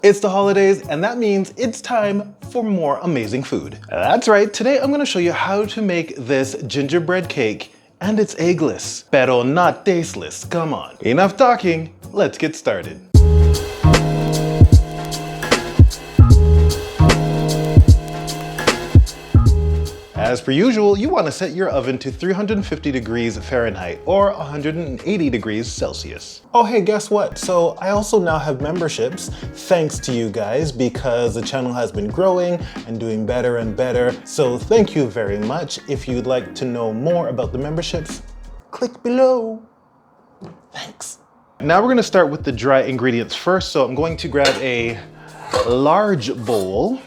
It's the holidays, and that means it's time for more amazing food. That's right, today I'm gonna show you how to make this gingerbread cake, and it's eggless, pero not tasteless. Come on. Enough talking, let's get started. As per usual, you want to set your oven to 350 degrees Fahrenheit or 180 degrees Celsius. Oh hey, guess what? So I also now have memberships thanks to you guys because the channel has been growing and doing better and better. So thank you very much. If you'd like to know more about the memberships, click below. Thanks. Now we're going to start with the dry ingredients first. So I'm going to grab a large bowl,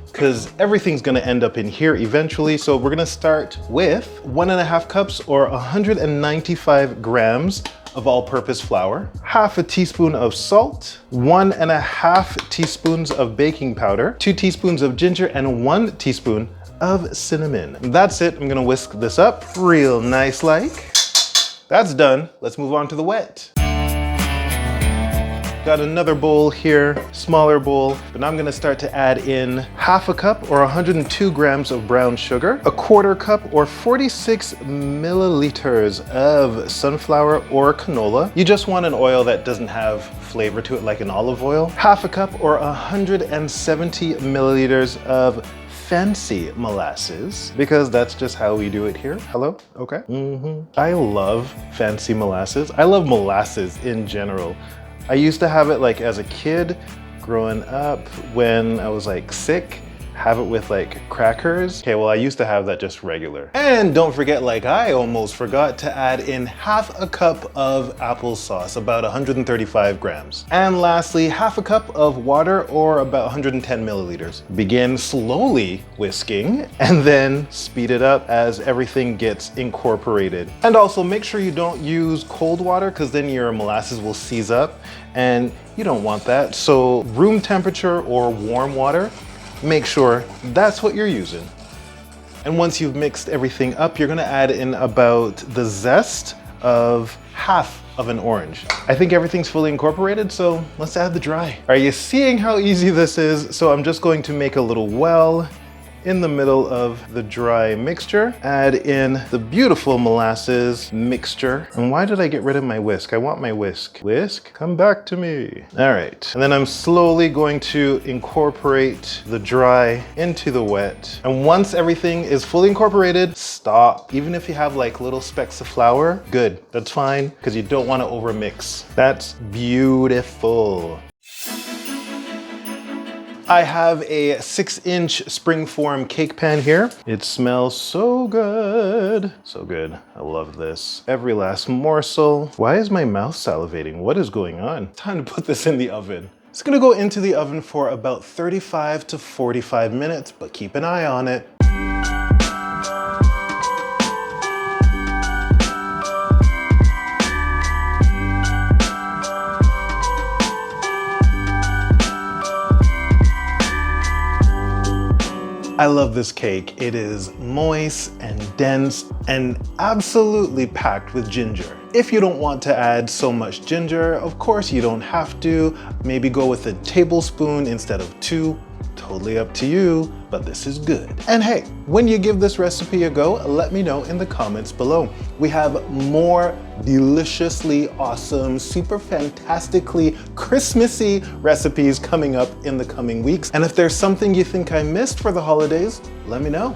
because everything's gonna end up in here eventually. So we're gonna start with 1.5 cups or 195 grams of all-purpose flour, half a teaspoon of salt, 1.5 teaspoons of baking powder, 2 teaspoons of ginger, and 1 teaspoon of cinnamon. That's it. I'm gonna whisk this up real nice like. That's done. Let's move on to the wet. Got another bowl here, smaller bowl, but now I'm gonna start to add in half a cup or 102 grams of brown sugar, a 1/4 cup or 46 milliliters of sunflower or canola. You just want an oil that doesn't have flavor to it like an olive oil. Half a cup or 170 milliliters of fancy molasses, because that's just how we do it here. Hello? Okay. I love fancy molasses. I love molasses in general. I used to have it like as a kid growing up when I was like sick, have it with like crackers. Okay, well I used to have that just regular. And don't forget, like I almost forgot, to add in half a cup of applesauce, about 135 grams. And lastly, half a cup of water or about 110 milliliters. Begin slowly whisking and then speed it up as everything gets incorporated. And also make sure you don't use cold water because then your molasses will seize up and you don't want that. So room temperature or warm water, make sure that's what you're using. And once you've mixed everything up, you're gonna add in about the zest of half of an orange. I think everything's fully incorporated, so let's add the dry. Are you seeing how easy this is? So I'm just going to make a little well in the middle of the dry mixture, add in the beautiful molasses mixture. And why did I get rid of my whisk? I want my whisk. Whisk, come back to me. All right, and then I'm slowly going to incorporate the dry into the wet. And once everything is fully incorporated, stop. Even if you have like little specks of flour, good, that's fine, because you don't want to overmix. That's beautiful. I have a 6-inch springform cake pan here. It smells so good. So good. I love this. Every last morsel. Why is my mouth salivating? What is going on? Time to put this in the oven. It's gonna go into the oven for about 35 to 45 minutes, but keep an eye on it. I love this cake. It is moist and dense and absolutely packed with ginger. If you don't want to add so much ginger, of course you don't have to. Maybe go with a tablespoon instead of 2. Totally up to you, but this is good. And hey, when you give this recipe a go, let me know in the comments below. We have more deliciously awesome, super fantastically Christmassy recipes coming up in the coming weeks. And if there's something you think I missed for the holidays, let me know.